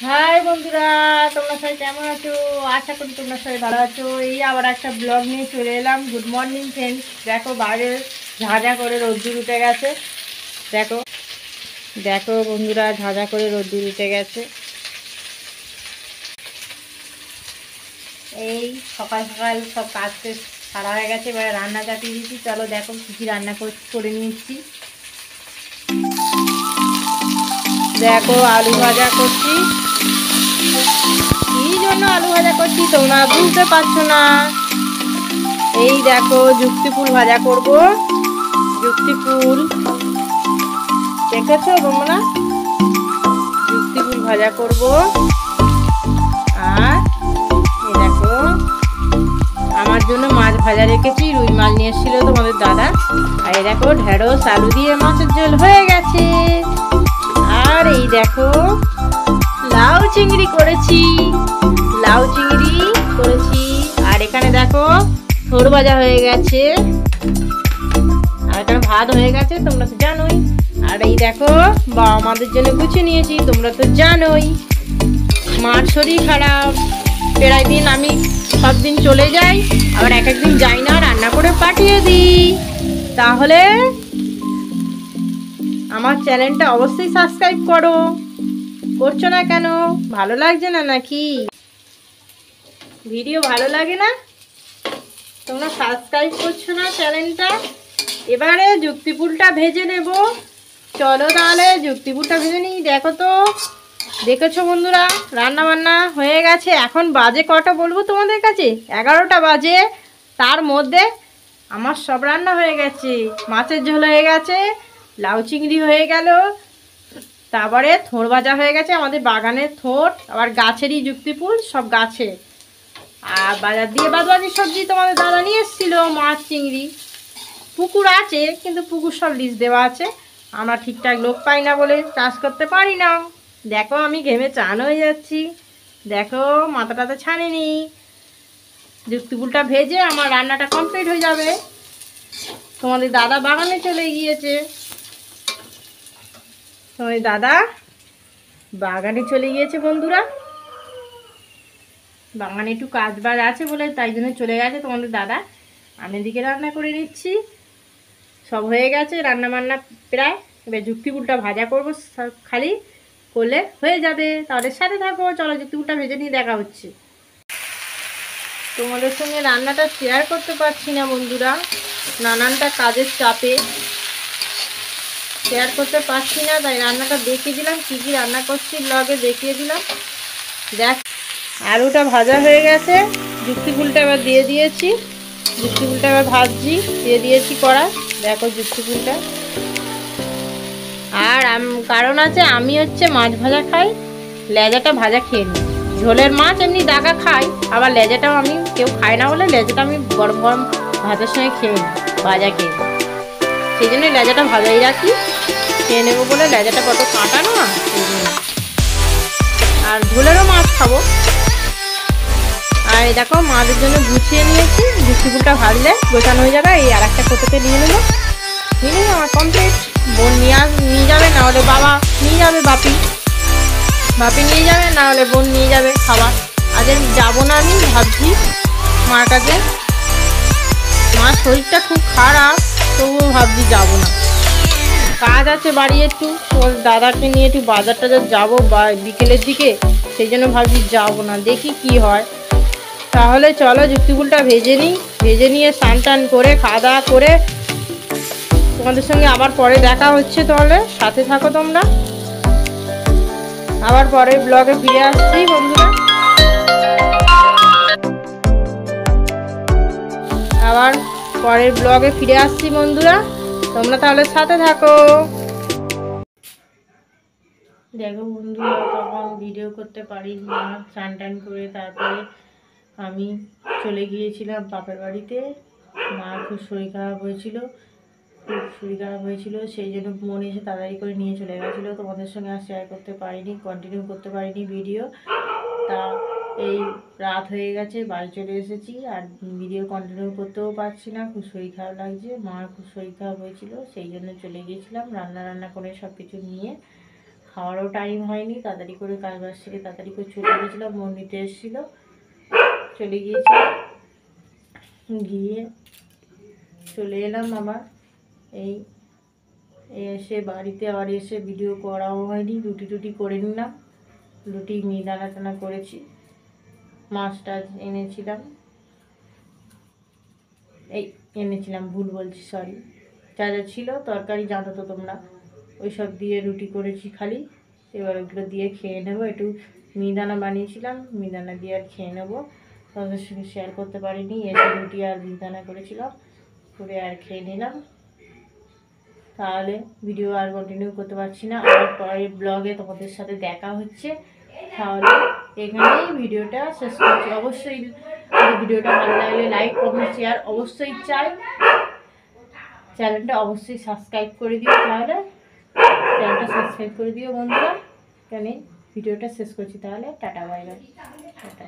High বন্ধুরা, তোমরা সবাই কেমন আছো? আশা করি তোমরা সবাই ভালো আছো। এই আবার একটা ব্লগ নিয়ে চলে এলাম। Good morning friends. দেখো বাইরে ঝাঁঝা করে রোদ্দুর উঠে গেছে। দেখো দেখো বন্ধুরা, ঝাঁঝা করে রোদ্দুর উঠে গেছে। এই সকাল সকাল সব কাজ সারা হয়ে গেছে, এবার রান্না চাপিয়ে দিচ্ছি। চলো দেখো কী কী রান্না করে নিচ্ছি। দেখো আলু ভাজা করছি। কি জন্য আলু ভাজা করছি তোমরা বুঝতে পারছো না? এই দেখো যুক্তি ফুল ভাজা করব। যুক্তি ফুল দেখেছো তোমরা? যুক্তি ফুল ভাজা করব। আর এই দেখো আমার জন্য মাছ ভাজা রেখেছি। রুই মাছ নিয়ে এসেছিল তোমাদের দাদা। আর এই দেখো ঢেঁড়স আলু দিয়ে মাছের ঝোল হয়ে গেছে। আর এই দেখো লাউ চিংড়ি করেছি। লাউ চিংড়ি করেছি। আর এখানে দেখো থোড় ভাজা হয়ে গেছে। আর এখানে ভাত হয়ে গেছে, তোমরা তো জানোই। আর এই দেখো বাবা মাদের জন্য গুছিয়ে নিয়েছি, তোমরা তো জানোই। মার শরীর খারাপ, প্রায় দিন আমি সব দিন চলে যাই, আবার এক একদিন যাই না, রান্না করে পাঠিয়ে দিই। তাহলে আমার চ্যানেলটা অবশ্যই সাবস্ক্রাইব করো। করছো না কেন? ভালো লাগছে না নাকি? ভিডিও ভালো লাগে না? তোমরা সাবস্ক্রাইব করছো না চ্যানেলটা। এবারে যুক্তিপুরটা ভেজে নেব। চলো তাহলে যুক্তিপুরটা ভেজে নিই। দেখো তো, দেখেছো বন্ধুরা রান্না বান্না হয়ে গেছে। এখন বাজে কটা বলবো তোমাদের কাছে? 11টা বাজে। তার মধ্যে আমার সব রান্না হয়ে গেছে। মাছের ঝোল হয়ে গেছে, লাউ চিংড়ি হয়ে গেল, তারপরে থোড় ভাজা হয়ে গেছে, আমাদের বাগানের থোড়, আবার গাছেরই যুক্তিফুল, সব গাছে। আর বাজার দিয়ে বাদবাকি সবজি তোমাদের দাদা নিয়ে এসেছিলো, মাছ চিংড়ি। পুকুর আছে কিন্তু পুকুর সব লিজ দেওয়া আছে, আমরা ঠিকঠাক লোক পাই না বলে চাষ করতে পারি না। দেখো আমি ঘেমে চান হয়ে যাচ্ছি। দেখো মাথাটাতে ছানিনি। যুক্তিফুলটা ভেজে আমার রান্নাটা কমপ্লিট হয়ে যাবে। তোমাদের দাদা বাগানে চলে গিয়েছে। তোমাদের দাদা বাগানে চলে গিয়েছে বন্ধুরা। বাগানে একটু কাজ বাজ আছে বলে তাই জন্য চলে গেছে তোমাদের দাদা। আমি এদিকে রান্না করে নিচ্ছি। সব হয়ে গেছে রান্না বান্না প্রায়। এবার যুক্তিপুরটা ভাজা করবো, খালি করলে হয়ে যাবে। তাহলে সাথে থাকো, চলো যুক্তিপুরটা ভেজে নিয়ে দেখা হচ্ছে। তোমাদের সঙ্গে রান্নাটা শেয়ার করতে পারছি না বন্ধুরা, নানানটা কাজের চাপে শেয়ার করতে পারছি না। তাই রান্নাটা দেখিয়ে দিলাম, কী কী রান্না করছি ব্লগে দেখিয়ে দিলাম। দেখ আলুটা ভাজা হয়ে গেছে, যুক্তিফুলটা এবার দিয়ে দিয়েছি। যুক্তিফুলটা এবার ভাজছি, দিয়ে দিয়েছি কড়া। দেখো যুক্তিফুলটা। আর কারণ আছে, আমি হচ্ছে মাছ ভাজা খাই, লেজাটা ভাজা খেয়ে নিই। ঝোলের মাছ এমনি দাগা খাই, আবার লেজাটাও আমি কেউ খায় না বলে লেজাটা আমি গরম গরম ভাতের সঙ্গে খেয়ে নিই, ভাজা খেয়ে নিই। সেই জন্যই লেজাটা ভাজাই রাখি, খেয়ে নেবো বলে। লেজাটা কত কাঁটা না, সেই জন্য। আর ঝোলেরও মাছ খাবো। আর এই দেখো মাদের জন্য গুছিয়ে নিয়েছি। যুক্তিফুলটা ভাজলে গোছানো হয়ে যাবে। এই আর একটা কোটোতে নিয়ে নেবো, আমার কমপ্লিট। বোন নিয়ে যাবে, না হলে বাবা নিয়ে যাবে, বাপি নিয়ে যাবে, না হলে বোন নিয়ে যাবে খাবার। আজ আমি যাবো না, আমি ভাবছি মার কাছে। মার শরীরটা খুব খারাপ, তবুও ভাবছি যাবো না। কাজ আছে বাড়ি একটু, ওর দাদাকে নিয়ে একটু বাজার টাজার যাবো বিকেলের দিকে, সেই জন্য ভাবছি যাবো না। দেখি কি হয়। তাহলে চলো যুক্তিফুলটা ভেজে নিই। ভেজে নিয়ে স্নান টান করে খাওয়া দাওয়া করে তোমাদের সঙ্গে আবার পরে দেখা হচ্ছে। তাহলে সাথে থাকো তোমরা। আবার পরের ব্লগে ফিরে আসছি বন্ধুরা। আবার পরের ব্লগে ফিরে আসছি বন্ধুরা, তোমরা তাহলে সাথে থাকো। দেখো বন্ধুরা, তখন ভিডিও করতে পারিনি না, স্নান টান করে তারপরে আমি চলে গিয়েছিলাম বাপের বাড়িতে। মার খুব শরীর খারাপ হয়েছিল, সেই জন্য মন এসে তাড়াতাড়ি করে নিয়ে চলে গেছিলো। তোমাদের সঙ্গে আর শেয়ার করতে পারিনি, কন্টিনিউ করতে পারিনি ভিডিও। তা এই রাত হয়ে গেছে, বাড়ি চলে এসেছি, আর ভিডিও কন্টিনিউ করতেও পারছি না। খুব শরীর খারাপ লাগছে, মার খুব শরীর খারাপ হয়েছিল, সেই জন্য চলে গিয়েছিলাম। রান্না করে সব কিছু নিয়ে খাওয়ারও টাইম হয়নি, তাড়াতাড়ি করে কাজ বাজ সেরে তাড়াতাড়ি করে চলে গিয়েছিলাম। বোন নিতে এসেছিলো, চলে গিয়েছিলাম, গিয়ে চলে এলাম আবার। এই এসে বাড়িতে আবার এসে ভিডিও করাও হয়নি, রুটি টুটি করে নিলাম, রুটি মিহিদানা টানা করেছি, মাছ টাছ এনেছিলাম, এনেছিলাম ভুল বলছি, সরি, যা যা ছিল তরকারি জানো তো তোমরা, ওই সব দিয়ে রুটি করেছি খালি। এবার ওগুলো দিয়ে খেয়ে নেবো। একটু মিহিদানা বানিয়েছিলাম, মিহিদানা দিয়ে আর খেয়ে নেবো। তাদের সঙ্গে শেয়ার করতে পারিনি, এসে রুটি আর মিহিদানা করেছিলাম, করে আর খেয়ে নিলাম। তাহলে ভিডিও আর কন্টিনিউ করতে পারছি না, আবার পরের ব্লগে তোমাদের সাথে দেখা হচ্ছে। তাহলে এখানেই ভিডিওটা শেষ করছি। অবশ্যই ভিডিওটা ভালো লাগলে লাইক কমেন্ট শেয়ার অবশ্যই চাই। চ্যানেলটা অবশ্যই সাবস্ক্রাইব করে দিও, তাহলে চ্যানেলটা সাবস্ক্রাইব করে দিও বন্ধুরা। এখানে ভিডিওটা শেষ করছি, তাহলে টাটা বাই বাই, টাটা।